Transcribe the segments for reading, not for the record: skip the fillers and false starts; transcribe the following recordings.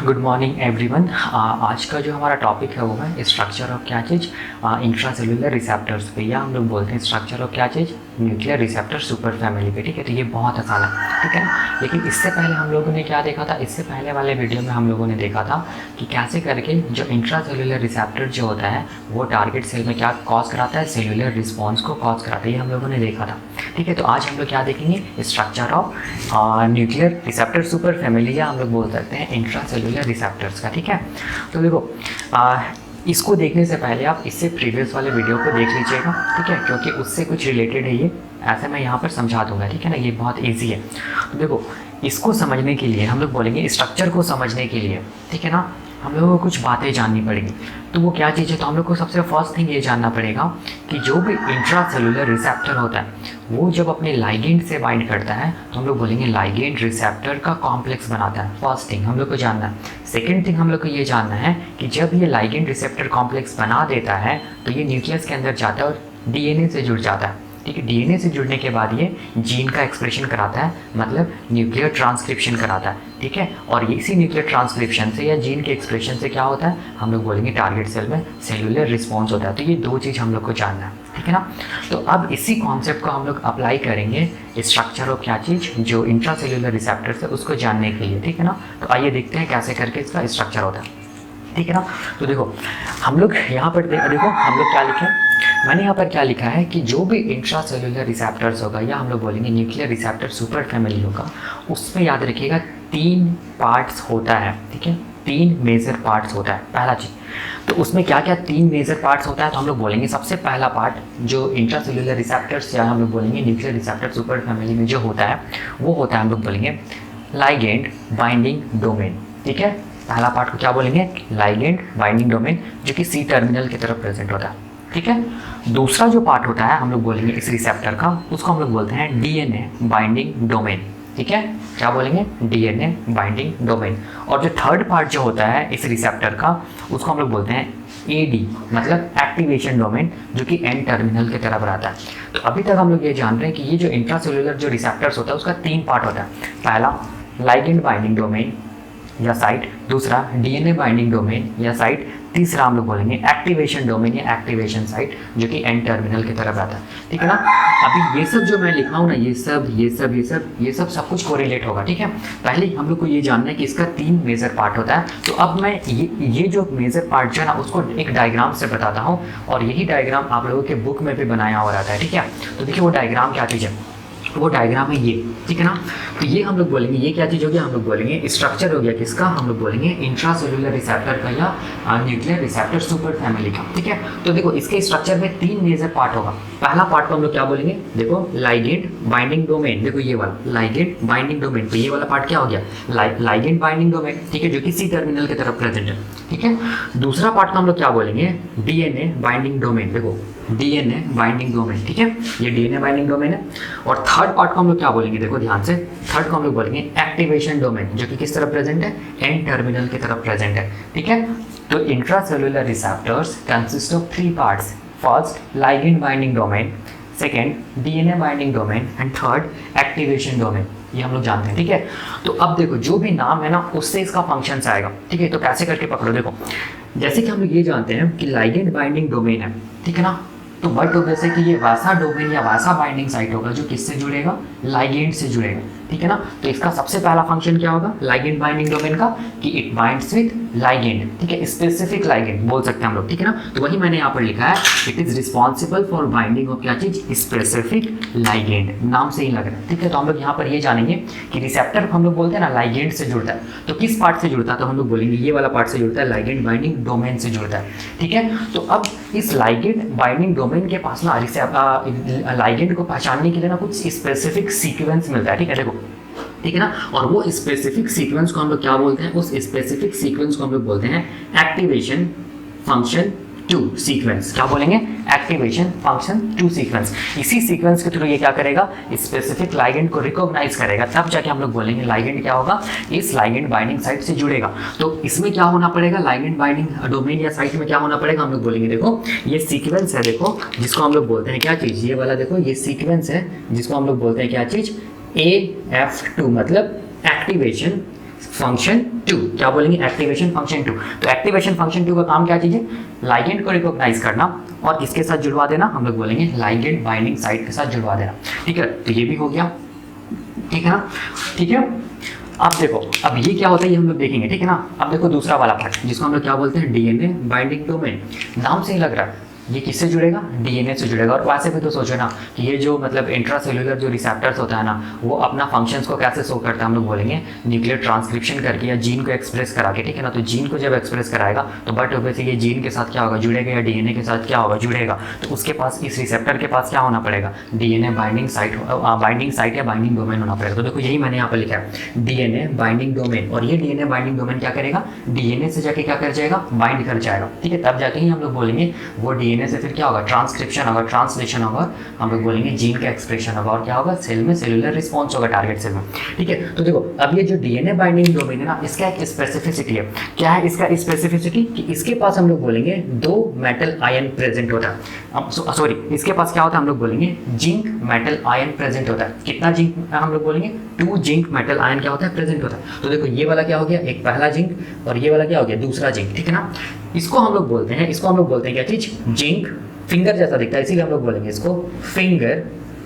Good morning everyone. आज का जो हमारा टॉपिक है वो है स्ट्रक्चर ऑफ क्या चीज़, इंट्रा सेलुलर रिसेप्टर्स पे, या हम लोग बोलते हैं स्ट्रक्चर ऑफ क्या चीज़, न्यूक्लियर रिसेप्टर सुपर फैमिली पे। ठीक है, तो ये बहुत आसान है, ठीक है ना। लेकिन इससे पहले हम लोगों ने क्या देखा था, इससे पहले वाले वीडियो में हम लोगों ने देखा था कि कैसे करके जो इंट्रा सेलुलर रिसेप्टर जो होता है वो टारगेट सेल में क्या कॉज कराता है, सेलुलर रिस्पॉन्स को कॉज कराता है, ये हम लोगों ने देखा था। ठीक है, तो आज हम लोग क्या देखेंगे, structure of nuclear receptor super family, या हम लोग बोल सकते हैं इंट्रा सेलुलर रिसेप्टर्स का। ठीक है, तो देखो इसको देखने से पहले आप इससे प्रीवियस वाले वीडियो को देख लीजिएगा, ठीक है, क्योंकि उससे कुछ रिलेटेड है ये, ऐसे मैं यहाँ पर समझा दूंगा। ठीक है ना, ये बहुत ईजी है। तो देखो इसको समझने के लिए हम लोग बोलेंगे, स्ट्रक्चर को समझने के लिए, ठीक है ना, हम लोगों को कुछ बातें जाननी पड़ेगी। तो वो क्या चीज़ है, तो हम लोग को सबसे फर्स्ट थिंग ये जानना पड़ेगा कि जो भी इंट्रा सेलुलर रिसेप्टर होता है वो जब अपने लाइगेंड से बाइंड करता है तो हम लोग बोलेंगे लाइगेंड रिसेप्टर का कॉम्प्लेक्स बनाता है। फर्स्ट थिंग हम लोग को जानना है। सेकेंड थिंग हम लोग को ये जानना है कि जब ये लाइगेंड रिसेप्टर कॉम्प्लेक्स बना देता है तो ये न्यूक्लियस के अंदर जाता है और डीएनए से जुड़ जाता है। ठीक है, डीएनए से जुड़ने के बाद ये जीन का एक्सप्रेशन कराता है, मतलब न्यूक्लियर ट्रांसक्रिप्शन कराता है। ठीक है, और इसी न्यूक्लियर ट्रांसक्रिप्शन से या जीन के एक्सप्रेशन से क्या होता है, हम लोग बोलेंगे टारगेट सेल में सेलुलर रिस्पॉन्स होता है। तो ये दो चीज़ हम लोग को जानना है, ठीक है ना। तो अब इसी कॉन्सेप्ट को हम लोग अप्लाई करेंगे स्ट्रक्चर ऑफ क्या चीज़, जो इंट्रा सेलुलर रिसेप्टर्स है उसको जानने के लिए। ठीक है ना, तो आइए देखते हैं कैसे करके इसका स्ट्रक्चर होता है। ठीक है ना, तो देखो हम लोग यहाँ पर देखो हम लोग क्या लिखे, मैंने यहाँ पर क्या लिखा है कि जो भी इंट्रा सेलुलर रिसेप्टर्स होगा, या हम लोग बोलेंगे न्यूक्लियर रिसेप्टर सुपर फैमिली होगा, उसमें याद रखिएगा 3 पार्ट्स होता है। ठीक है, 3 मेजर पार्ट्स होता है। पहला चीज़ तो उसमें क्या क्या 3 मेजर पार्ट्स होता है, तो हम लोग बोलेंगे सबसे पहला पार्ट जो इंट्रा सेलुलर रिसेप्टर्स या हम लोग बोलेंगे न्यूक्लियर रिसेप्टर सुपर फैमिली में जो होता है वो होता है, हम लोग बोलेंगे लाइगेंड बाइंडिंग डोमेन। ठीक है, पहला पार्ट को क्या बोलेंगे, लाइगेंड बाइंडिंग डोमेन, जो कि सी टर्मिनल की तरफ प्रेजेंट होता है। ठीक है, दूसरा जो पार्ट होता है हम लोग बोलेंगे इस रिसेप्टर का, उसको हम लोग बोलते हैं डीएनए बाइंडिंग डोमेन। ठीक है, क्या बोलेंगे, डीएनए बाइंडिंग डोमेन। और जो थर्ड पार्ट जो होता है इस रिसेप्टर का, उसको हम लोग बोलते हैं एडी, मतलब एक्टिवेशन डोमेन, जो कि एन टर्मिनल की तरफ रहता है। तो अभी तक हम लोग ये जान रहे हैं कि ये जो इंट्रासेलुलर जो रिसेप्टर्स होता है उसका 3 पार्ट होता है। पहला लाइगेंड बाइंडिंग डोमेन या साइट, दूसरा डीएनए बाइंडिंग डोमेन या साइट, तीसरा हम लोग बोलेंगे एक्टिवेशन डोमेन या एक्टिवेशन साइट, जो कि एन टर्मिनल की तरफ आता है। ठीक है ना, अभी ये सब जो मैं लिखा हूँ ना, ये सब सब कुछ कोरिलेट होगा। ठीक है, पहले हम लोग को ये जानना है कि इसका 3 मेजर पार्ट होता है। तो अब मैं ये जो मेजर पार्ट जो है ना उसको एक डायग्राम से बताता हूँ, और यही डायग्राम आप लोगों के बुक में भी बनाया हुआ रहता है। ठीक है, तो देखिए वो डायग्राम क्या चीज़ है, वो डायग्राम है ये। ठीक है ना, तो ये हम लोग बोलेंगे, ये क्या चीज़ हो गया, हम लोग बोलेंगे स्ट्रक्चर हो गया किसका, हम लोग बोलेंगे इंट्रा सेलुलर रिसेप्टर का या न्यूक्लियर रिसेप्टर सुपर फैमिली का। ठीक है, तो देखो इसके स्ट्रक्चर में 3 मेजर पार्ट होगा। पहला पार्ट को हम लोग क्या बोलेंगे, देखो लाइगेंड बाइंडिंग डोमेन, देखो ये वाला लाइगेंड बाइंडिंग डोमेन, तो ये वाला पार्ट क्या हो गया, लाइगेंड बाइंडिंग डोमेन। ठीक है, जो कि सी टर्मिनल की तरफ प्रेजेंट है। ठीक है, दूसरा पार्ट को हम लोग क्या बोलेंगे, डीएनए बाइंडिंग डोमेन, देखो डीएनए बाइंडिंग डोमेन। ठीक है, ये डीएनए बाइंडिंग डोमेन है। और थर्ड पार्ट को हम लोग क्या बोलेंगे, देखो ध्यान से, थर्ड को हम लोग बोलेंगे एक्टिवेशन डोमेन, जो कि किस तरफ प्रेजेंट है, एन टर्मिनल की तरफ प्रेजेंट है। ठीक है, तो intracellular receptors consist of 3 parts, first ligand binding domain, second DNA binding domain and third activation domain. ये हम लोग जानते हैं। ठीक है, तो अब देखो जो भी नाम है ना उससे इसका फंक्शन आएगा। ठीक है, तो कैसे करके पकड़ो, देखो जैसे कि हम लोग ये जानते हैं कि लाइगेंड बाइंडिंग डोमेन है, ठीक है ना, तो बट जैसे कि ये वैसा डोमेन या वैसा बाइंडिंग साइट होगा जो किससे जुड़ेगा, लाइगेंड से जुड़ेगा। ठीक है ना, तो इसका सबसे पहला फंक्शन क्या होगा लाइगेंड बाइंडिंग डोमेन का, कि इट बाइंड्स विद लाइगेंड। ठीक है, स्पेसिफिक लाइगेंड बोल सकते हैं हम लोग। ठीक है ना, तो वही मैंने यहाँ पर लिखा है, it is responsible for binding of क्या चीज, स्पेसिफिक लाइगेंड, नाम से ही लग रहा है। ठीक है, तो हम लोग यहाँ पर ये जानेंगे कि रिसेप्टर हम लोग बोलते हैं ना लाइगेंड से जुड़ता है, तो किस पार्ट से जुड़ता है, तो हम लोग बोलेंगे ये वाला पार्ट से जुड़ता है, लाइगेंड बाइंडिंग डोमेन से जुड़ता है। ठीक है, तो अब इस लाइगेंड बाइंडिंग डोमेन के पास ना लाइगेंड को पहचानने के लिए ना कुछ स्पेसिफिक सीक्वेंस मिलता है। ठीक है, देखो ठीक है ना, और वो स्पेसिफिक सीक्वेंस को हम लोग क्या बोलते हैं, उस स्पेसिफिक सीक्वेंस को हम लोग बोलते हैं एक्टिवेशन फंक्शन 2 सीक्वेंस। क्या बोलेंगे, एक्टिवेशन फंक्शन 2 सीक्वेंस। इसी सीक्वेंस के थ्रू ये क्या करेगा, स्पेसिफिक लाइगेंड को रिकॉग्नाइज करेगा, तब जाके हम लोग बोलेंगे लाइगेंड क्या होगा, इस लाइगेंड बाइंडिंग साइट से जुड़ेगा। तो इसमें क्या होना पड़ेगा, लाइगेंड बाइंडिंग डोमेन या साइट में क्या होना पड़ेगा, हम लोग बोलेंगे देखो ये सीक्वेंस है, देखो जिसको हम लोग बोलते हैं क्या चीज, ये वाला देखो ये सीक्वेंस है जिसको हम लोग बोलते हैं क्या चीज, AF2, मतलब एक्टिवेशन फंक्शन 2, क्या बोलेंगे, एक्टिवेशन फंक्शन 2। तो एक्टिवेशन फंक्शन 2 का काम क्या चीज़ है, लाइगेंड को रिकॉग्नाइज करना और किसके साथ जुड़वा देना, हम लोग बोलेंगे लाइगेंड बाइंडिंग साइट के साथ जुड़वा देना। ठीक है, तो ये भी हो गया, ठीक है ना। ठीक है, अब देखो, अब ये क्या होता है ये हम लोग देखेंगे, ठीक है ना। अब देखो दूसरा वाला पार्ट जिसको हम लोग क्या बोलते हैं, डीएनए बाइंडिंग डोमेन। नाम से ही लग रहा है ये किससे जुड़ेगा, डीएनए से जुड़ेगा। और वैसे भी तो सोचो ना कि ये जो मतलब इंट्रासेल्युलर जो रिसेप्टर्स होता है ना, वो अपना फंक्शंस को कैसे शो करता है, हम लोग बोलेंगे न्यूक्लियर ट्रांसक्रिप्शन करके या जीन को एक्सप्रेस करा के, ठीक है ना। तो जीन को जब एक्सप्रेस कराएगा तो बट ऑब्वियसली ये जीन के साथ क्या होगा, जुड़ेगा, या डीएनए के साथ क्या होगा, जुड़ेगा। तो उसके पास, इस रिसेप्टर के पास क्या होना पड़ेगा, डीएनए बाइंडिंग साइट या बाइंडिंग डोमेन होना पड़ेगा। तो देखो यही मैंने यहाँ पर लिखा है, डीएनए बाइंडिंग डोमेन। और ये डीएनए बाइंडिंग डोमेन क्या करेगा, डीएनए से जाके क्या कर जाएगा, बाइंड कर जाएगा, ठीक है। तब जाके ही हम लोग बोलेंगे वो डीएनए से फिर क्या होगा, ट्रांसक्रिप्शन होगा, ट्रांसलेशन होगा, हम लोग बोलेंगे जीन का एक्सप्रेशन होगा, और क्या होगा, सेल में सेलुलर रिस्पॉन्स होगा टारगेट सेल में, ठीक है। तो देखो अब ये जो डीएनए बाइंडिंग डोमेन है ना, इसका एक स्पेसिफिसिटी है। क्या है इसका स्पेसिफिसिटी, कि इसके पास हम लोग बोलेंगे 2 मेटल आयन प्रेजेंट होता है। सॉरी, इसके पास क्या होता है, हम लोग बोलेंगे जिंक मेटल आयन प्रेजेंट होता है। कितना जिंक, हम लोग बोलेंगे 2 जिंक मेटल आयन क्या होता है, प्रेजेंट होता है। तो देखो ये वाला क्या हो गया, एक पहला जिंक, और ये वाला क्या हो गया, दूसरा जिंक, ठीक है ना। इसको हम लोग बोलते हैं क्या चीज, जिंक। फिंगर जैसा दिखता है इसीलिए हम लोग बोलेंगे इसको फिंगर,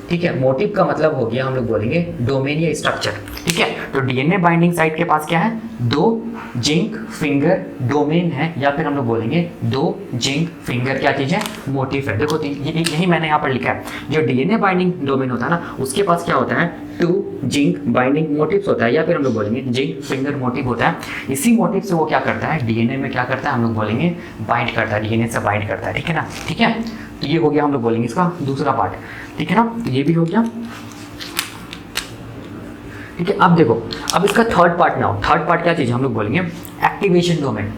ठीक है। मोटिव का मतलब हो गया, हम लोग बोलेंगे डोमेन या स्ट्रक्चर, ठीक है। तो डीएनए बाइंडिंग साइट के पास क्या है, 2 जिंक फिंगर डोमेन है, या फिर हम लोग बोलेंगे 2 जिंक फिंगर क्या चीज है, मोटिव है। देखो यही मैंने यहाँ पर लिखा है, जो डीएनए बाइंडिंग डोमेन होता है ना, उसके पास क्या होता है, 2 जिंक बाइंडिंग मोटिव्स होता है, या फिर हम लोग बोलेंगे जिंक फिंगर मोटिव होता है। इसी मोटिव से वो क्या करता है, डीएनए में क्या करता है, हम लोग बोलेंगे बाइंड करता है, डीएनए से बाइंड करता है, ठीक है ना। ठीक है, तो ये हो गया, हम लोग बोलेंगे इसका दूसरा पार्ट, ठीक है ना। तो ये भी हो गया, ठीक है। अब देखो, अब इसका थर्ड पार्ट ना हो, थर्ड पार्ट क्या चीज़ है, हम लोग बोलेंगे एक्टिवेशन डोमेन।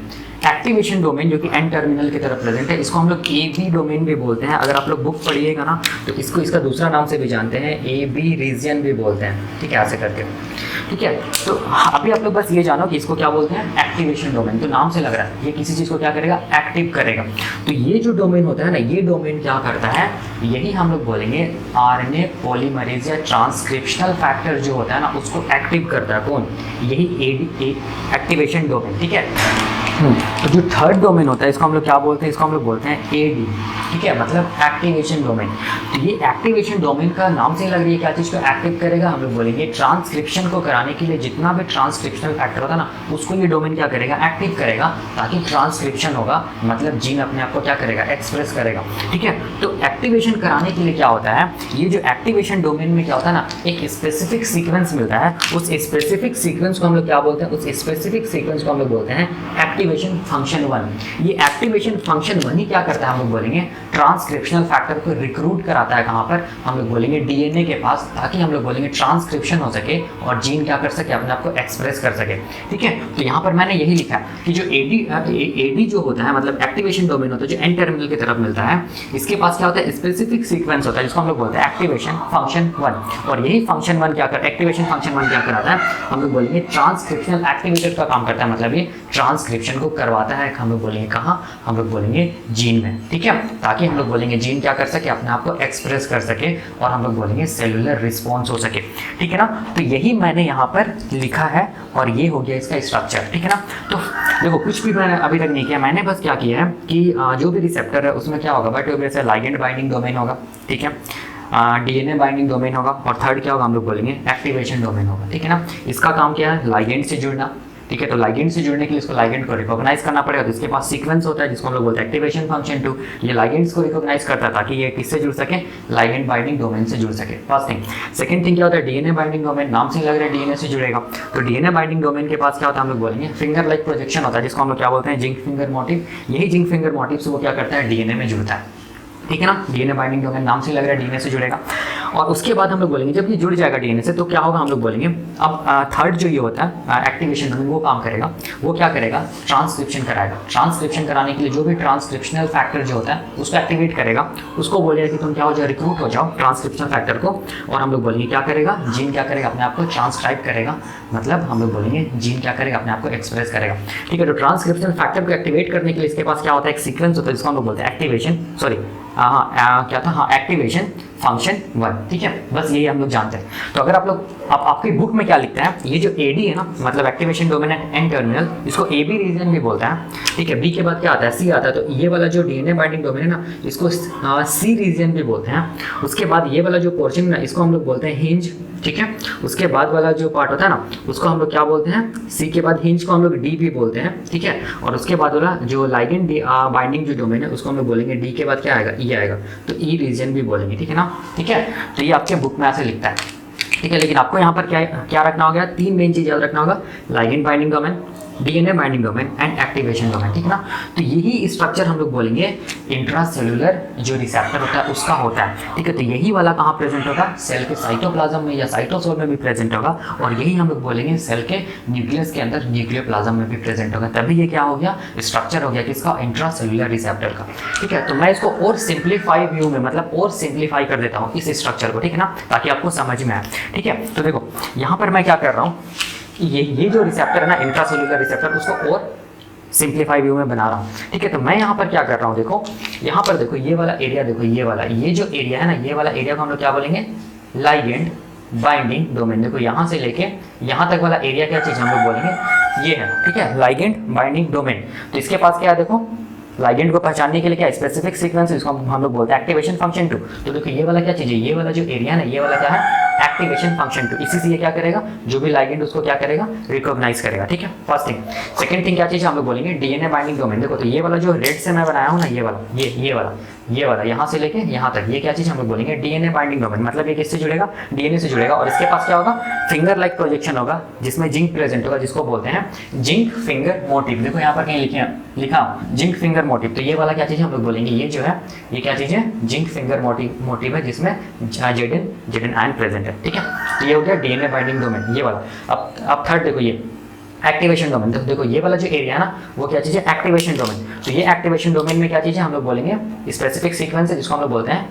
एक्टिवेशन डोमेन जो कि एन टर्मिनल की तरफ प्रेजेंट है, इसको हम लोग ए बी डोमेन भी बोलते हैं। अगर आप लोग बुक पढ़िएगा ना तो इसको इसका दूसरा नाम से भी जानते हैं, ए बी रीजन भी बोलते हैं, ठीक है, ऐसे करके, ठीक है। तो अभी आप लोग बस ये जानो कि इसको क्या बोलते हैं, एक्टिवेशन डोमेन। तो नाम से लग रहा है ये किसी चीज़ को क्या करेगा, एक्टिव करेगा। तो ये जो डोमेन होता है ना, ये डोमेन क्या करता है, यही हम लोग बोलेंगे आरएनए पॉलीमरेज या ट्रांसक्रिप्शनल फैक्टर जो होता है ना, उसको एक्टिव करता है। कौन, यही एक्टिवेशन डोमेन, ठीक है। तो जो थर्ड डोमेन होता है इसको हम लोग क्या बोलते हैं, इसको हम लोग बोलते हैं एडी, ठीक है, मतलब एक्टिवेशन डोमेन। तो ये एक्टिवेशन डोमेन का नाम से लग रही है क्या चीज़ को एक्टिव करेगा, हम लोग बोलेंगे ट्रांसक्रिप्शन को कराने के लिए जितना भी ट्रांसक्रिप्शनल फैक्टर होता है ना, उसको ये डोमेन क्या करेगा, एक्टिव करेगा, ताकि ट्रांसक्रिप्शन होगा, मतलब जीन अपने आप को क्या करेगा, एक्सप्रेस करेगा, ठीक है। तो एक्टिवेशन कराने के लिए क्या होता है, ये जो एक्टिवेशन डोमेन में क्या होता है ना, एक स्पेसिफिक सीक्वेंस मिलता है। उस स्पेसिफिक सीक्वेंस को हम लोग क्या बोलते हैं, उस स्पेसिफिक सीक्वेंस को हम लोग बोलते हैं एक्टिवेशन फंक्शन 1। ये एक्टिवेशन फंक्शन 1 ही क्या करता है, हम लोग बोलेंगे ट्रांसक्रिप्शनल फैक्टर को रिक्रूट कराता है, कहाँ पर, हम लोग बोलेंगे डीएनए के पास, ताकि हम लोग बोलेंगे ट्रांसक्रिप्शन हो सके और जीन क्या कर सके, अपने आप को एक्सप्रेस कर सके, ठीक है। तो यहाँ पर मैंने यही लिखा है कि जो एडी जो होता है, मतलब एक्टिवेशन डोमेन होता है, जो एन टर्मिनल की तरफ मिलता है, इसके पास क्या होता है, स्पेसिफिक सीक्वेंस होता है, जिसको हम लोग बोलते हैं एक्टिवेशन फंक्शन 1। और यही फंक्शन 1 क्या कर, एक्टिवेशन फंक्शन 1 क्या कराता है, हम लोग बोलेंगे ट्रांसक्रिप्शनल एक्टिवेटर का काम करता है, मतलब ये ट्रांसक्रिप्शन को करवाता है, हम लोग बोलेंगे कहाँ, हम लोग बोलेंगे जीन में, ठीक है, ताकि हम लोग बोलेंगे जीन क्या कर सके, अपने आप को एक्सप्रेस कर सके, और हम लोग बोलेंगे सेलुलर रिस्पॉन्स हो सके, ठीक है ना। तो यही मैंने यहाँ पर लिखा है, और ये हो गया इसका स्ट्रक्चर, ठीक है ना। तो देखो कुछ भी मैंने अभी तक नहीं किया, मैंने बस क्या किया है कि जो भी रिसेप्टर है उसमें क्या होगा, बट वैसे लाइगेंड बाइंडिंग डोमेन होगा, ठीक है, डीएनए बाइंडिंग डोमेन होगा, और थर्ड क्या होगा, हम लोग बोलेंगे एक्टिवेशन डोमेन होगा, ठीक है ना। इसका काम क्या है, लाइगेंड से जुड़ना, ठीक है। तो लाइगेंड से जुड़ने के लिए इसको लाइगेंड को रिकॉग्नाइज करना पड़ेगा, तो इसके पास सीक्वेंस होता है जिसको हम लोग बोलते हैं एक्टिवेशन फंक्शन 2। ये लाइगेंड्स को रिकॉग्नाइज करता है ताकि ये किससे जुड़ सके, लाइगेंड बाइंडिंग डोमेन से जुड़ सके, फर्स्ट थिंग। सेकंड थिंग क्या होता है, डीएनए बाइंडिंग डोमेन, नाम से लग रहा है डीएनए से जुड़ेगा। तो डीएनए बाइंडिंग डोमेन के पास क्या होता है, हम लोग बोलेंगे फिंगर लाइक प्रोजेक्शन होता है, जिसको हम लोग क्या बोलते हैं, जिंक फिंगर मोटिव। यही जिंक फिंगर मोटिव से वो क्या करता है, डीएनए में जुड़ता है, ठीक है ना। डीएनए बाइंडिंग डोमेन नाम से लग रहा है डीएनए से जुड़ेगा। और उसके बाद हम लोग बोलेंगे जब ये जुड़ जाएगा डीएनए से, तो क्या होगा, हम लोग बोलेंगे अब थर्ड जो ये होता है एक्टिवेशन डोमेन, वो काम करेगा, वो क्या करेगा, ट्रांसक्रिप्शन कराएगा। ट्रांसक्रिप्शन कराने के लिए जो भी ट्रांसक्रिप्शनल फैक्टर जो होता है उसको एक्टिवेट करेगा, उसको बोलेगा कि तुम क्या हो जाओ, रिक्रूट हो जाओ ट्रांसक्रिप्शनल फैक्टर को, और हम लोग बोलेंगे क्या करेगा, जीन क्या करेगा, अपने आप को ट्रांसक्राइब करेगा, मतलब हम लोग बोलेंगे जीन क्या करेगा, अपने आप को एक्सप्रेस करेगा, ठीक है। तो ट्रांसक्रिप्शनल फैक्टर को एक्टिवेट करने के लिए इसके पास क्या होता है, एक सीक्वेंस होता है जिसको हम लोग बोलते हैं एक्टिवेशन, सॉरी क्या था, हाँ, एक्टिवेशन फंक्शन 1, ठीक है, बस यही हम लोग जानते हैं। तो अगर आप लोग आपकी बुक में क्या लिखते हैं, ये जो एडी है ना, मतलब एक्टिवेशन डोमेन एंड टर्मिनल, इसको एबी रीजन भी बोलते हैं, ठीक है। बी के बाद क्या आता है, सी आता है, तो ये वाला जो डीएनए बाइंडिंग डोमेन है ना, इसको सी रीजन भी बोलते हैं। उसके बाद ये वाला जो पोर्शन है ना, इसको हम लोग बोलते हैं हिंज, ठीक है। उसके बाद वाला जो पार्ट होता है ना, उसको हम लोग क्या बोलते हैं, सी के बाद हिंज को हम लोग डी भी बोलते हैं, ठीक है। और उसके बाद वाला जो लाइगेंड बाइंडिंग जो डोमेन है, उसको हम लोग बोलेंगे डी के बाद क्या आएगा, ई आएगा, तो ई रीजन भी बोलेंगे, ठीक है ना, ठीक है। तो ये आपके बुक में ऐसे लिखता है, ठीक है। लेकिन आपको यहाँ पर क्या रखना होगा, 3 मेन चीज याद रखना होगा, ligand binding domain, DNA binding domain and activation domain, ठीक है ना। तो यही स्ट्रक्चर हम लोग बोलेंगे इंट्रासेलुलर जो रिसेप्टर होता है उसका होता है, ठीक है। तो यही वाला कहाँ प्रेजेंट होगा, सेल के साइटोप्लाज्म में या साइटोसोल में भी प्रेजेंट होगा, और यही हम लोग बोलेंगे सेल के न्यूक्लियस के अंदर न्यूक्लियोप्लाज्म में भी प्रेजेंट होगा। तभी ये क्या हो गया, स्ट्रक्चर हो गया किसका, इंट्रासेलुलर रिसेप्टर का, ठीक है। तो मैं इसको और सिंप्लीफाई व्यू में, मतलब और सिंप्लीफाई कर देता हूँ इस स्ट्रक्चर को, ठीक है ना, ताकि आपको समझ में आए, ठीक है। तो देखो यहाँ पर मैं क्या कर रहा हूँ, ये जो रिसेप्टर है ना, इंट्रासेलुलर रिसेप्टर, उसको और सिंप्लीफाई व्यू में बना रहा हूँ, ठीक है। तो मैं यहाँ पर क्या कर रहा हूँ, देखो यहाँ पर देखो ये वाला एरिया, देखो ये जो एरिया है ना, ये वाला एरिया को हम लोग क्या बोलेंगे, लाइगेंड बाइंडिंग डोमेन। देखो यहाँ से लेके यहाँ तक वाला एरिया क्या चीज़ हम लोग बोलेंगे, ये है, ठीक है, लाइगेंड बाइंडिंग डोमेन। तो इसके पास क्या है, देखो लाइगेंड को पहचानने के लिए क्या स्पेसिफिक सीक्वेंस, इसको हम लोग बोलते हैं एक्टिवेशन फंक्शन 2। तो देखो ये वाला क्या चीज़ है, ये वाला जो एरिया है ना, ये वाला क्या है, एक्टिवेशन फंक्शन 2। इसी से ये क्या करेगा, जो भी लाइगेंड उसको क्या करेगा, रिकॉग्नाइज करेगा, ठीक है, फर्स्ट थिंग। सेकंड थिंग क्या चीज़ हम लोग बोलेंगे, डीएनए बाइंडिंग डोमेन। देखो तो ये वाला जो रेड से मैं बनाया हूँ ना, ये वाला यहाँ से लेके यहाँ तक, ये क्या चीज़ हम लोग बोलेंगे, डीएनए बाइंडिंग डोमेन। मतलब ये किससे जुड़ेगा, डीएनए से जुड़ेगा। और इसके पास क्या होगा, फिंगर लाइक प्रोजेक्शन होगा, जिसमें जिंक प्रेजेंट होगा, जिसको बोलते हैं जिंक फिंगर मोटिव। देखो यहाँ पर कहीं लिखा जिंक फिंगर मोटिव। तो ये वाला क्या चीज़ हम लोग बोलेंगे, ये जो है, ये क्या चीज़ है, जिंक फिंगर मोटिव है, जिसमें जेडन आयन प्रेजेंट है, ठीक है। तो ये हो गया डीएनए बाइंडिंग डोमेन, ये वाला। अब थर्ड देखो, ये एक्टिवेशन डोमेन। तो देखो ये वाला जो एरिया है ना, वो क्या चीज़ है, एक्टिवेशन डोमेन। तो ये एक्टिवेशन डोमेन में क्या चीज़ है, हम लोग बोलेंगे स्पेसिफिक सीक्वेंस है, जिसको हम लोग बोलते हैं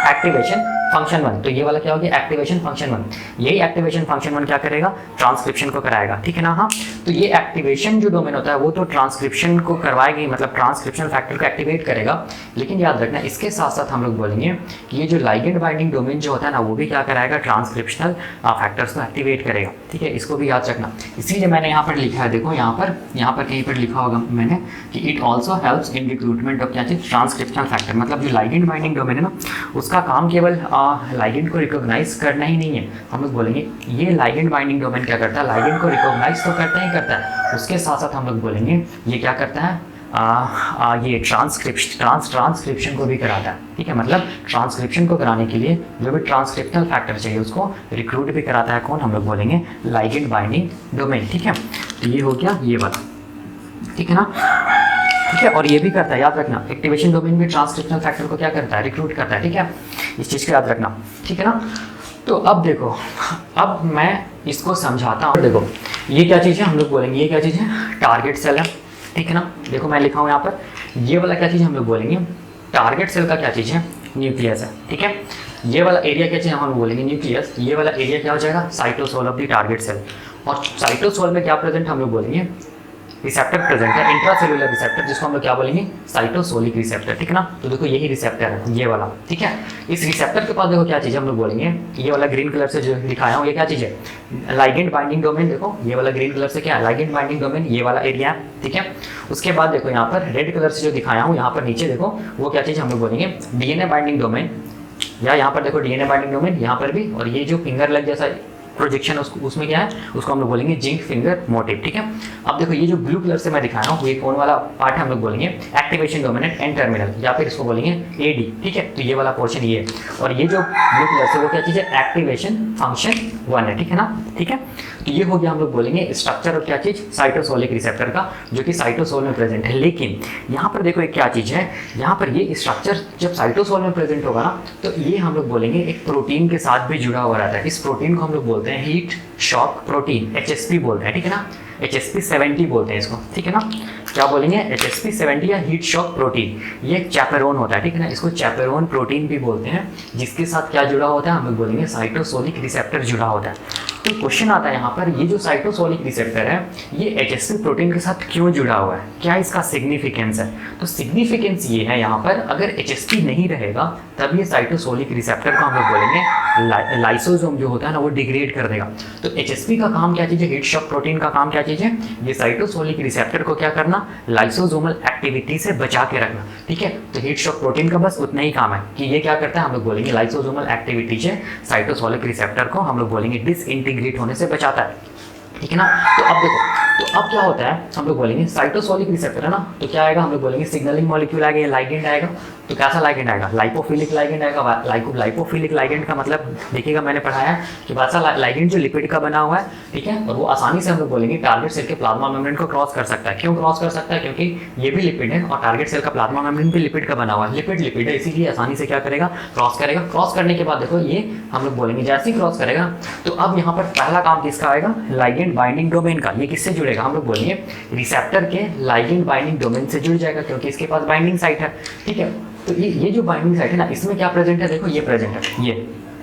एक्टिवेशन फंक्शन 1। तो ये वाला क्या हो गया, एक्टिवेशन फंक्शन 1। यही एक्टिवेशन फंक्शन 1 क्या करेगा, ट्रांसक्रिप्शन को कराएगा, ठीक है ना। हाँ, तो ये एक्टिवेशन जो डोमेन होता है वो तो ट्रांसक्रिप्शन को करवाएगी, मतलब ट्रांसक्रिप्शन फैक्टर को एक्टिवेट करेगा। लेकिन याद रखना, इसके साथ साथ हम लोग बोलेंगे कि ये जो लाइगेंड बाइंडिंग डोमेन जो होता है ना, वो भी क्या कराएगा, ट्रांसक्रिप्शनल फैक्टर्स को एक्टिवेट करेगा, ठीक है। इसको भी याद रखना, इसीलिए मैंने यहाँ पर लिखा है, देखो यहाँ पर कहीं पर लिखा होगा मैंने कि it also helps in recruitment of क्या चीज, ट्रांसक्रिप्शनल फैक्टर। मतलब जो लाइगेंड बाइंडिंग डोमेन है ना, उसका काम केवल लाइगेंड को रिकॉग्नाइज करना ही नहीं है। हम लोग बोलेंगे ये लाइगेंड बाइंडिंग डोमेन क्या करता है, लाइगेंड को रिकॉग्नाइज तो करता है, उसके साथ साथ हम लोग बोलेंगे ये क्या करता है, ये ट्रांसक्रिप्शन को भी कराता है, ठीक है। मतलब ट्रांसक्रिप्शन को कराने के लिए जो भी ट्रांसक्रिप्शनल फैक्टर चाहिए उसको रिक्रूट भी कराता है, कौन, हम लोग बोलेंगे लाइगेंड बाइंडिंग डोमेन, ठीक है। तो ये हो गया ये वाला, ठीक है ना, ठीक है। और ये भी करता है, याद रखना, एक्टिवेशन डोमेन में ट्रांसक्रिप्शनल फैक्टर को क्या करता है, रिक्रूट करता है, ठीक है। इस चीज़ को याद रखना, ठीक है ना। तो अब देखो, अब मैं इसको समझाता हूँ। देखो ये क्या चीज़ है, हम लोग बोलेंगे ये क्या चीज़ है, टारगेट सेल है, ठीक है ना। देखो मैं लिखा हूँ यहाँ पर, ये वाला क्या चीज़ हम लोग बोलेंगे, टारगेट सेल का क्या चीज़ है, न्यूक्लियस है, ठीक है। ये वाला एरिया क्या चीज़ हम लोग बोलेंगे, न्यूक्लियस। ये वाला एरिया क्या हो जाएगा, cytosol of the target cell. और साइटोसोल में क्या प्रेजेंट हम लोग बोलेंगे, रिसेप्टर प्रेजेंट है, इंट्रासेलुलर रिसेप्टर, जिसको हम लोग क्या बोलेंगे, साइटोसोलिक रिसेप्टर, ठीक है ना। तो देखो यही रिसेप्टर है, ये वाला, ठीक है। इस रिसेप्टर के पास देखो क्या चीज़ है, हम लोग बोलेंगे ये वाला ग्रीन कलर से जो दिखाया हूँ, ये क्या चीज़ है, लाइगेंड बाइंडिंग डोमेन। देखो ये वाला ग्रीन कलर से क्या है, लाइगेंड बाइंडिंग डोमेन, ये वाला एरिया है, ठीक है। उसके बाद देखो यहाँ पर रेड कलर से जो दिखाया हूँ, यहाँ पर नीचे देखो वो क्या चीज़ हम लोग बोलेंगे, डीएनए बाइंडिंग डोमेन, या यहाँ पर देखो डीएनए बाइंडिंग डोमेन यहाँ पर भी, और ये जो फिंगर लग जैसा प्रोजेक्शन उसमें क्या है, उसको हम लोग बोलेंगे जिंक फिंगर मोटिव, ठीक है। अब देखो ये जो ब्लू कलर से मैं दिखाया हूँ, ये कौन वाला पार्ट है, हम लोग बोलेंगे एक्टिवेशन डोमेन एंड टर्मिनल, या फिर इसको बोलेंगे एडी, ठीक है। तो ये वाला पोर्शन ये है, और ये जो ब्लू कलर से वो क्या चीज़ है, एक्टिवेशन फंक्शन 1 है, ठीक है ना, ठीक है। तो ये हो गया, हम लोग बोलेंगे स्ट्रक्चर और क्या चीज़, साइटोसोलिक रिसेप्टर का, जो कि साइटोसोल में प्रेजेंट है। लेकिन यहाँ पर देखो एक क्या चीज़ है, यहाँ पर ये स्ट्रक्चर जब साइटोसोल में प्रेजेंट होगा ना, तो ये हम लोग बोलेंगे एक प्रोटीन के साथ भी जुड़ा हुआ रहता है। इस प्रोटीन को हम लोग बोलते हैं हीट शॉक प्रोटीन, HSP बोलते हैं, ठीक है ना, HSP 70 बोलते हैं इसको, ठीक है ना। क्या बोलेंगे, HSP 70 या हीट शॉक प्रोटीन। ये एक चैपेरोन होता है, ठीक है ना, इसको चैपेरोन प्रोटीन भी बोलते हैं, जिसके साथ क्या जुड़ा होता है, हम लोग बोलेंगे साइटोसोलिक रिसेप्टर जुड़ा होता है। तो क्वेश्चन आता है यहाँ पर, ये जो साइटोसोलिक रिसेप्टर है ये HSP प्रोटीन के साथ क्यों जुड़ा हुआ है, क्या इसका सिग्निफिकेंस है? तो सिग्निफिकेंस ये है यहाँ पर, अगर HSP नहीं रहेगा तब ये साइटोसोलिक रिसेप्टर को हम लोग बोलेंगे लाइसोसोम जो होता है ना वो डिग्रेड कर देगा। तो HSP का काम क्या चीज़ है, हीट शॉक प्रोटीन का काम क्या चीज़ है, ये साइटोसोलिक रिसेप्टर को क्या करना, लाइसोसोमल एक्टिविटी से बचा के रखना। ठीक है, तो हीट शॉक प्रोटीन का बस उतना ही काम है कि ये क्या करता है, हम लोग बोलेंगे लाइसोसोमल एक्टिविटी से साइटोसोलिक रिसेप्टर को हम लोग बोलेंगे डिसइंटीग्रेट होने से बचाता है। ठीक है ना। तो अब देखो, तो अब क्या होता है, हम लोग बोलेंगे साइटोसोलिक रिसेप्टर है ना, तो क्या आएगा, हम लोग बोलेंगे सिग्नलिंग मॉलिक्यूल आएगा, लाइगेंड आएगा। तो कैसा लाइगेंड आएगा, लाइपोफिलिक लाइगेंड आएगा। लाइपोफिलिक लाइगेंड का मतलब देखिएगा, मैंने पढ़ाया है कि वैसा लाइगेंड जो लिपिड का बना हुआ है, ठीक है, और वो आसानी से हम लोग बोलेंगे टारगेट सेल के प्लाज्मा मेम्ब्रेन को क्रॉस कर सकता है। क्यों क्रॉस कर सकता है, क्योंकि ये भी लिपिड है और टारगेट सेल का प्लाज्मा मेम्ब्रेन भी लिपिड का बना हुआ है। लिपिड है, इसीलिए आसानी से क्या करेगा, क्रॉस करेगा। क्रॉस करने के बाद देखो ये हम लोग बोलेंगे जैसे ही क्रॉस करेगा, तो अब यहाँ पर पहला काम किसका आएगा, लाइगेंड बाइंडिंग डोमेन का। ये किससे जुड़ेगा, हम लोग बोलेंगे रिसेप्टर के लाइगेंड बाइंडिंग डोमेन से जुड़ जाएगा, क्योंकि इसके पास बाइंडिंग साइट है। ठीक है, तो ये जो बाइंडिंग साइट है ना, इसमें क्या प्रेजेंट है, देखो ये प्रेजेंट है, ये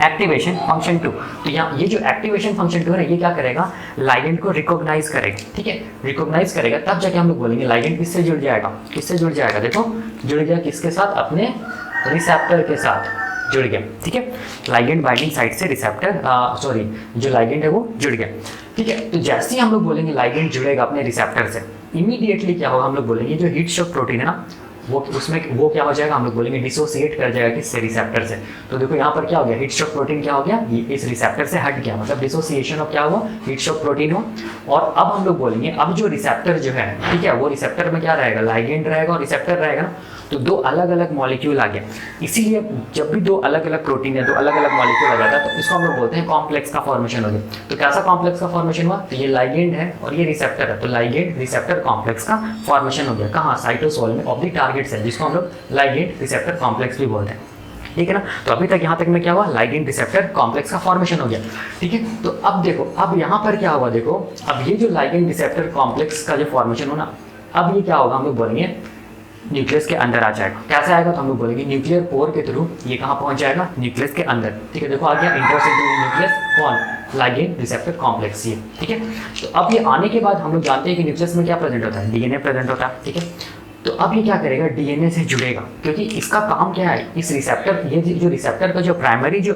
एक्टिवेशन फंक्शन 2। तो यहाँ ये जो एक्टिवेशन फंक्शन 2 है ना, ये क्या करेगा, लाइगेंड को रिकॉग्नाइज करेगा। ठीक है, रिकॉग्नाइज करेगा, तब जाके हम लोग बोलेंगे लाइगेंड किससे जुड़ जाएगा, किससे जुड़ जाएगा, देखो जुड़ गया किसके साथ, अपने रिसेप्टर के साथ जुड़ गया। ठीक है, लाइगेंड बाइंडिंग साइट से रिसेप्टर जो लाइगेंड है वो जुड़ गया। ठीक है, तो जैसे ही हम लोग बोलेंगे लाइगेंड जुड़ेगा अपने रिसेप्टर से, इमीडिएटली क्या होगा, हम लोग बोलेंगे जो हीट शॉक प्रोटीन है ना, वो क्या हो जाएगा, हम लोग बोलेंगे डिसोसिएट कर जाएगा किससे, रिसेप्टर से। तो देखो यहाँ पर क्या हो गया, हीट शॉक प्रोटीन क्या हो गया, ये इस रिसेप्टर से हट गया, मतलब डिसोसिएशन ऑफ क्या हुआ, हीट शॉक प्रोटीन हुआ। और अब हम लोग बोलेंगे, अब जो रिसेप्टर जो है, ठीक है, वो रिसेप्टर में क्या रहेगा, लाइगेंड रहेगा और रिसेप्टर रहेगा ना, तो दो अलग अलग मॉलिक्यूल आ गया। इसीलिए जब भी दो अलग अलग प्रोटीन है, दो अलग अलग मॉलिक्यूल आ जाता है, तो इसको हम लोग बोलते हैं कॉम्प्लेक्स का फॉर्मेशन हो गया। तो कैसा कॉम्प्लेक्स का फॉर्मेशन हुआ, तो ये लाइगेंड है और ये रिसेप्टर है, तो लाइगेंड रिसेप्टर कॉम्प्लेक्स का फॉर्मेशन हो गया। कहाँ, साइटोसोल में ऑफ द टारगेट सेल, जिसको हम लोग लाइगेंड रिसेप्टर कॉम्प्लेक्स भी बोलते हैं। ठीक है ना, तो अभी तक यहाँ तक में क्या हुआ, लाइगेंड रिसेप्टर कॉम्प्लेक्स का फॉर्मेशन हो गया। ठीक है, तो अब देखो, अब यहाँ पर क्या हुआ, देखो अब ये जो लाइगेंड रिसेप्टर कॉम्प्लेक्स का जो फॉर्मेशन हो ना, अब ये क्या होगा, हम लोग बोलेंगे न्यूक्लियस के अंदर आ जाएगा। कैसे आएगा, तो हम लोग बोलेंगे न्यूक्लियर पोर के थ्रू ये कहाँ पहुंच जाएगा, न्यूक्लियस के अंदर। ठीक है, देखो आ गया इंटरसेक्टिंग न्यूक्लियस, कौन, लाइगेंड रिसेप्टर कॉम्प्लेक्स ये। ठीक है, तो अब ये आने के बाद हम लोग जानते हैं कि न्यूक्लियस में क्या प्रेजेंट होता है, डीएनए प्रेजेंट होता है। ठीक है, तो अब ये क्या करेगा, डीएनए से जुड़ेगा, क्योंकि इसका काम क्या है, इस रिसेप्टर, ये जो रिसेप्टर का जो प्राइमरी जो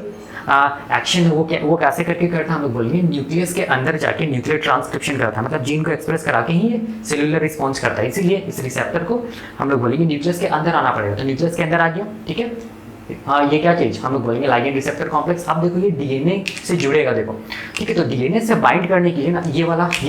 एक्शन है वो कैसे करके करता है, हम लोग बोलेंगे न्यूक्लियस के अंदर जाके न्यूक्लियर ट्रांसक्रिप्शन करता है, मतलब जीन को एक्सप्रेस करा के ही ये सेलुलर रिस्पॉन्स करता है। इसीलिए इस रिसेप्टर को हम लोग बोलेंगे न्यूक्लियस के अंदर आना पड़ेगा। तो न्यूक्लियस के अंदर आ गया। ठीक है, हाँ ये क्या चीज, हम लोग बोलेंगे लाइगेंड रिसेप्टर कॉम्प्लेक्स। अब देखो ये डीएनए से जुड़ेगा, देखो ठीक है, तो डीएनए से बाइंड करने के लिए ना, ये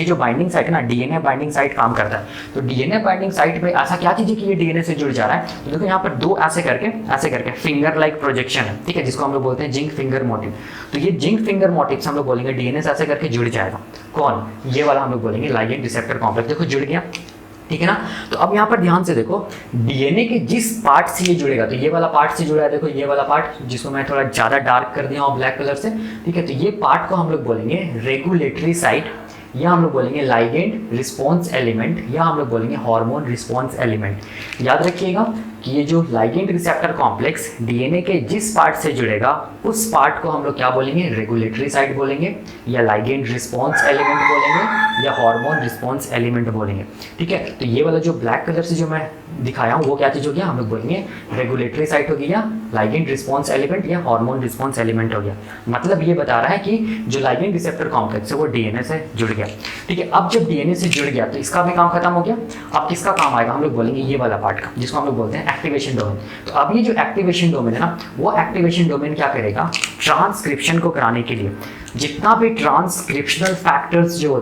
जो बाइंडिंग साइट है ना, डीएनए बाइंडिंग साइट काम करता है। तो डीएनए बाइंडिंग साइट पे ऐसा क्या चीज है कि ये डीएनए से जुड़ जा रहा है, तो देखो यहाँ पर दो ऐसे करके फिंगर लाइक प्रोजेक्शन है। ठीक है, जिसको हम लोग बोलते हैं जिंक फिंगर मोटिव। तो ये जिंक फिंगर मोटिव हम लोग बोलेंगे डीएनए से ऐसे करके जुड़ जाएगा। कौन, ये वाला हम लोग बोलेंगे लाइगेंड रिसेप्टर कॉम्प्लेक्स। देखो जुड़ गया। ठीक है ना, तो अब यहाँ पर ध्यान से देखो, डीएनए के जिस पार्ट से ये जुड़ेगा, तो ये वाला पार्ट से जुड़ा है, देखो ये वाला पार्ट, जिसको मैं थोड़ा ज़्यादा डार्क कर दिया हूँ ब्लैक कलर से। ठीक है, तो ये पार्ट को हम लोग बोलेंगे रेगुलेटरी साइट, या हम लोग बोलेंगे लाइगेंड रिस्पॉन्स एलिमेंट, या हम लोग बोलेंगे हार्मोन रिस्पॉन्स एलिमेंट। याद रखिएगा कि ये जो लाइगेंड रिसेप्टर कॉम्प्लेक्स डीएनए के जिस पार्ट से जुड़ेगा, उस पार्ट को हम लोग क्या बोलेंगे, रेगुलेटरी साइट बोलेंगे, या लाइगेंड रिस्पॉन्स एलिमेंट बोलेंगे, या हार्मोन रिस्पॉन्स एलिमेंट बोलेंगे। ठीक है, तो ये वाला जो ब्लैक कलर से जो मैं दिखाया हूँ वो क्या चीज़ हो गया, हम लोग बोलेंगे रेगुलेटरी साइट हो गया, लाइगेंड रिस्पॉन्स एलिमेंट या हार्मोन रिस्पॉन्स एलिमेंट हो गया। मतलब ये बता रहा है कि जो लाइगेंड रिसेप्टर कॉम्प्लेक्स है वो डीएनए से जुड़ गया। ठीक है, अब जब डीएनए से जुड़ गया तो इसका भी काम खत्म हो गया। अब किसका काम आएगा, हम लोग बोलेंगे ये वाला पार्ट का, जिसको हम लोग बोलते हैं एक्टिवेशन डोमेन। तो अब ये जो एक्टिवेशन डोमेन है ना, वो एक्टिवेशन डोमेन क्या करेगा, ट्रांसक्रिप्शन को कराने के लिए जितना भी ट्रांसक्रिप्शनल फैक्टर्स जो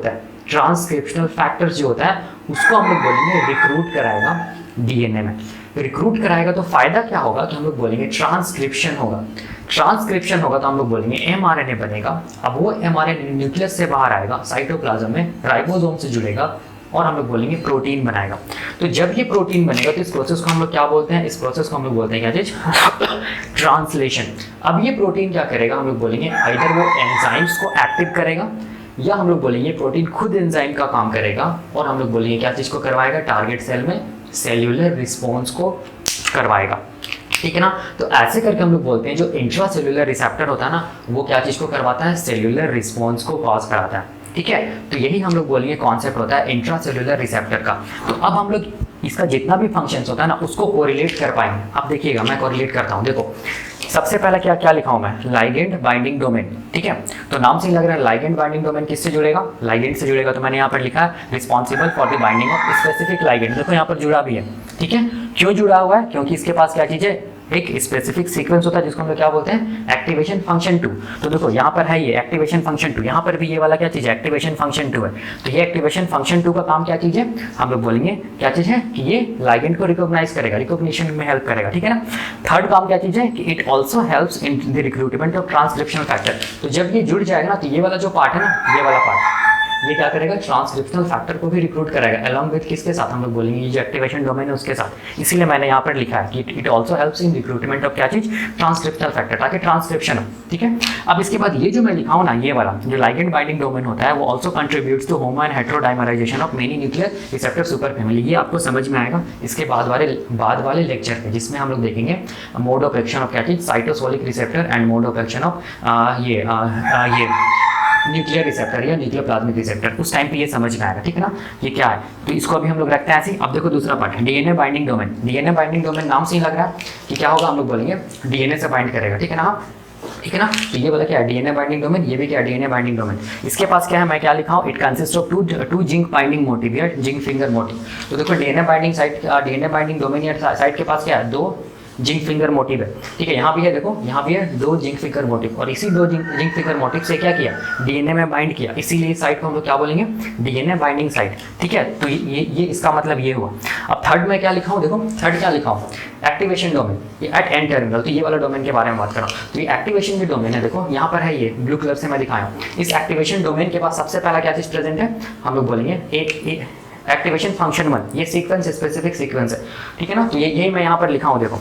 होता है, उसको हम लोग बोलेंगे रिक्रूट कराएगा डीएनए में। रिक्रूट कराएगा तो फायदा क्या होगा, कि हम लोग बोलेंगे ट्रांसक्रिप्शन होगा। ट्रांसक्रिप्शन होगा तो हम लोग बोलेंगे एमआरएनए बनेगा। अब वो एमआरएनए न्यूक्लियस से बाहर आएगा, साइटोप्लाज्म में राइबोसोम से जुड़ेगा और हम लोग बोलेंगे प्रोटीन बनाएगा। तो जब ये प्रोटीन बनेगा तो इस प्रोसेस को हम लोग क्या बोलते हैं, इस प्रोसेस को हम लोग बोलते हैं क्या चीज, ट्रांसलेशन। अब ये प्रोटीन क्या करेगा, हम लोग बोलेंगे आइदर वो एंजाइम्स को एक्टिव करेगा, या हम लोग बोलेंगे प्रोटीन खुद एंजाइम का काम करेगा, और हम लोग बोलेंगे क्या चीज को करवाएगा, टारगेट सेल में सेल्यूलर रिस्पॉन्स को करवाएगा। ठीक है ना। तो ऐसे करके हम लोग बोलते हैं जो इंट्रा सेल्यूलर रिसेप्टर होता है ना, वो क्या चीज़ को करवाता है, सेल्यूलर रिस्पॉन्स को कॉज कराता है। ठीक है, तो यही हम लोग बोलेंगे कॉन्सेप्ट होता है इंट्रा सेल्यूलर रिसेप्टर का। तो अब हम लोग इसका जितना भी फंक्शंस होता है ना उसको कोरिलेट कर पाएंगे। अब देखिएगा मैं कोरिलेट करता हूँ, देखो सबसे पहले क्या क्या लिखा हूँ मैं, लाइगेंड बाइंडिंग डोमेन। ठीक है, तो नाम से ही लग रहा है लाइगेंड बाइंडिंग डोमेन किससे जुड़ेगा, लाइगेंड से जुड़ेगा। तो मैंने यहाँ पर लिखा है responsible for the binding of specific ligand. देखो यहाँ पर जुड़ा भी है। ठीक है, क्यों जुड़ा हुआ है, क्योंकि इसके पास क्या चीज़ है, एक स्पेसिफिक सीक्वेंस होता है जिसको हम लोग क्या बोलते हैं, एक्टिवेशन फंक्शन 2। तो देखो यहाँ पर है ये एक्टिवेशन फंक्शन 2, यहाँ पर भी ये वाला क्या चीज़ है, एक्टिवेशन फंक्शन 2 है। तो ये एक्टिवेशन फंक्शन 2 का काम क्या चीज़ है, हम लोग बोलेंगे क्या चीज़ है कि ये लाइगेंड को रिकॉग्नाइज करेगा, रिकॉग्निशन में हेल्प करेगा। ठीक है ना। थर्ड काम क्या चीज़ है कि it also helps in the recruitment of transcriptional factor. तो जब ये जुड़ जाएगा ना तो ये वाला जो पार्ट है ना, ये वाला पार्ट ये क्या करेगा, ट्रांसक्रिप्शनल फैक्टर को भी रिक्रूट करेगा अलॉन्ग विद किसके साथ, हम लोग बोलेंगे ये जो एक्टिवेशन डोमेन है उसके साथ। इसीलिए मैंने यहाँ पर लिखा है कि it also helps in recruitment of क्या चीज, ट्रांसक्रिप्शनल फैक्टर, ताकि ट्रांसक्रिप्शन हो। ठीक है, अब इसके बाद ये जो मैं लिखा हूँ ना, ये वाला जो लाइगेंड बाइंडिंग डोमेन होता है वो also contributes to homo and heterodimerization of many nuclear receptor super family. ये आपको समझ में आएगा इसके बाद वाले लेक्चर में, जिसमें हम लोग देखेंगे मोड ऑफ एक्शन ऑफ क्या चीज, cytosolic receptor and mode of action of ये न्यूक्लियर रिसेप्टर या न्यूक्लियर प्लाज्मिक रिसेप्टर। उस टाइम पे ये समझ में आएगा। ठीक है ना, ये क्या है, तो इसको अभी हम लोग रखते हैं ऐसे ही। अब देखो दूसरा पार्ट है DNA binding domain. DNA binding domain नाम से ही लग रहा है कि क्या होगा, हम लोग बोलेंगे डीएनए से बाइंड करेगा। ठीक है ना, ठीक है ना। तो ये बोला क्या है, डीएनए बाइंडिंग डोमेन, ये भी क्या है, डीएनए बाइंडिंग डोमेन। इसके पास क्या है, मैं क्या लिखा हूँ, it consist of two zinc binding motif या जिंक फिंगर मोटिव। तो देखो DNA binding site, DNA binding domain या साइट के पास क्या है, 2 जिंक फिंगर मोटिव है। ठीक है, यहाँ भी है, देखो यहाँ भी है 2 जिंक फिंगर मोटिव, और इसी 2 जिंक फिंगर मोटिव से क्या किया, डीएनए में बाइंड किया। इसीलिए इस साइट को हम लोग क्या बोलेंगे, डीएनए बाइंडिंग साइट। ठीक है, तो ये इसका मतलब ये हुआ। अब थर्ड में क्या लिखा हूँ, देखो थर्ड क्या लिखा हूँ, एक्टिवेशन डोमेन, ये एट एंड टर्मिनल। तो ये वाला डोमेन के बारे में बात कर रहा हूँ। तो ये एक्टिवेशन भी डोमेन है, देखो यहाँ पर है, ये ब्लू कलर से मैं दिखाया हूँ। इस एक्टिवेशन डोमेन के पास सबसे पहला क्या चीज़ प्रेजेंट है, हम लोग बोलेंगे एक एक्टिवेशन फंक्शन 1, ये सीक्वेंस स्पेसिफिक सीक्वेंस है। ठीक है ना, तो यही मैं यहाँ पर लिखा हूँ, देखो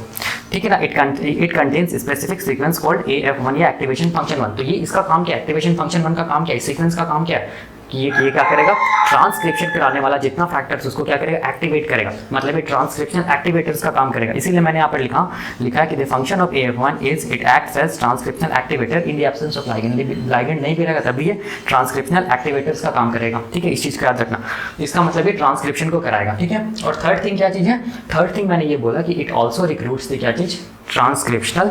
ठीक है ना, it contains specific sequence called AF1 या एक्टिवेशन फंक्शन 1। तो ये इसका काम क्या है, एक्टिवेशन फंक्शन 1 का काम क्या है, सीक्वेंस का काम क्या है कि ये क्या करेगा, ट्रांसक्रिप्शन कराने वाला जितना फैक्टर्स उसको क्या करेगा, एक्टिवेट करेगा। मतलब ये ट्रांसक्रिप्शन एक्टिवेटर्स का काम करेगा। इसीलिए मैंने यहाँ पर लिखा है कि the function of AF1 is it acts as transcriptional activator in the absence of ligand. Ligand नहीं भी रहेगा तभी ये ट्रांसक्रिप्शनल एक्टिवेटर्स का काम करेगा। ठीक है, इस चीज़ का याद रखना। इसका मतलब ये ट्रांसक्रिप्शन को कराएगा। ठीक है, और थर्ड थिंग क्या चीज़ है, थर्ड थिंग मैंने ये बोला कि इट ऑल्सो रिक्रूट्स द क्या चीज़, ट्रांसक्रिप्शनल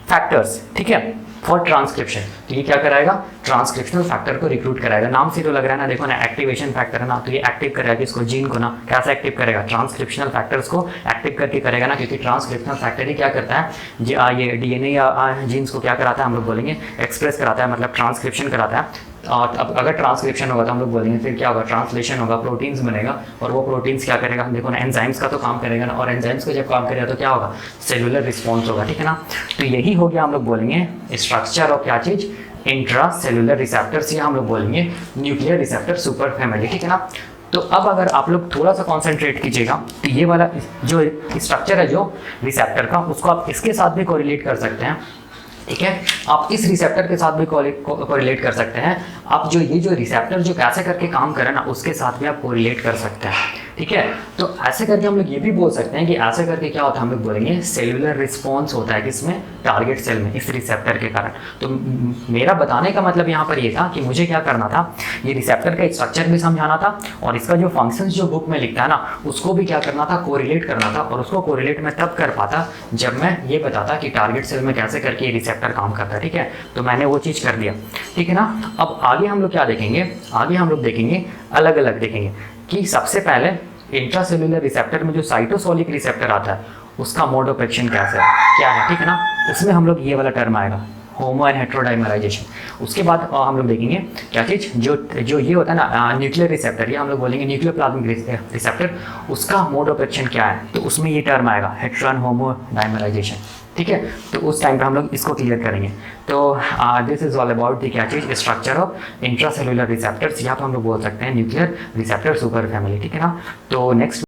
फैक्टर्स। ठीक है, फॉर ट्रांसक्रिप्शन। तो ये क्या कराएगा, ट्रांसक्रिप्शनल फैक्टर को रिक्रूट कराएगा। नाम से तो लग रहा है ना, देखो ना एक्टिवेशन फैक्टर है ना, तो ये एक्टिव करेगा इसको, जीन को ना, कैसे एक्टिव करेगा, ट्रांसक्रिप्शनल फैक्टर्स को एक्टिव करके करेगा ना, क्योंकि ट्रांसक्रिप्शनल फैक्टर ही क्या करता है, ये डीएनए या जीन्स को क्या कराता है, हम लोग बोलेंगे एक्सप्रेस कराता है, मतलब ट्रांसक्रिप्शन कराता है। और अब अगर ट्रांसक्रिप्शन होगा तो हम लोग बोलेंगे फिर क्या होगा, ट्रांसलेशन होगा, प्रोटीन्स बनेगा, और वो प्रोटीन्स क्या करेगा, देखो ना एंजाइम्स का तो काम करेगा ना, और एंजाइम्स का जब काम करेगा तो क्या होगा, सेलुलर रिस्पॉन्स होगा। ठीक है ना, तो यही हो गया हम लोग बोलेंगे स्ट्रक्चर ऑफ क्या चीज़, इंट्रा सेलुलर रिसेप्टर्स, या हम लोग बोलेंगे न्यूक्लियर रिसेप्टर सुपर फैमिली। ठीक है ना। तो अब अगर आप लोग थोड़ा सा कॉन्सेंट्रेट कीजिएगा तो ये वाला जो स्ट्रक्चर है जो रिसेप्टर का, उसको आप इसके साथ भी कोरिलेट कर सकते हैं। ठीक है, आप इस रिसेप्टर के साथ भी कोरिलेट कर सकते हैं। आप जो ये जो रिसेप्टर जो कैसे करके काम करे ना, उसके साथ भी आप कोरिलेट कर सकते हैं। ठीक है, तो ऐसे करके हम लोग ये भी बोल सकते हैं कि ऐसे करके क्या होता है, हम लोग बोलेंगे सेलुलर रिस्पॉन्स होता है किसमें, टारगेट सेल में, इस रिसेप्टर के कारण। तो मेरा बताने का मतलब यहाँ पर ये था कि मुझे क्या करना था, ये रिसेप्टर का स्ट्रक्चर भी समझाना था, और इसका जो फंक्शंस जो बुक में लिखता है ना, उसको भी क्या करना था, कोरिलेट करना था। और उसको कोरिलेट मैं तब कर पाता जब मैं ये बताता कि टारगेट सेल में कैसे करके ये रिसेप्टर काम करता है। ठीक है, तो मैंने वो चीज़ कर दिया। ठीक है ना, अब आगे हम लोग क्या देखेंगे, आगे हम लोग देखेंगे अलग अलग देखेंगे कि सबसे पहले इंट्रासेल्युलर रिसेप्टर में जो साइटोसोलिक रिसेप्टर आता है उसका मोड ऑफ एक्शन कैसे है, क्या है। ठीक है ना, उसमें हम लोग ये वाला टर्म आएगा, होमो एंड हेटेरोडाइमराइजेशन। उसके बाद हम लोग देखेंगे क्या चीज़, जो ये होता है ना न्यूक्लियर रिसेप्टर, ये हम लोग बोलेंगे न्यूक्लियर प्लाज्मिक रिसेप्टर, उसका मोड ऑफ एक्शन क्या है, तो उसमें ये टर्म आएगा हेटेरो एंड होमो डाइमराइजेशन। ठीक है, तो उस टाइम पे हम लोग इसको क्लियर करेंगे। तो this is all about the क्या चीज़, स्ट्रक्चर ऑफ इंट्रासेल्युलर रिसेप्टर्स, या तो हम लोग बोल सकते हैं न्यूक्लियर रिसेप्टर सुपर फैमिली। ठीक है ना, तो नेक्स्ट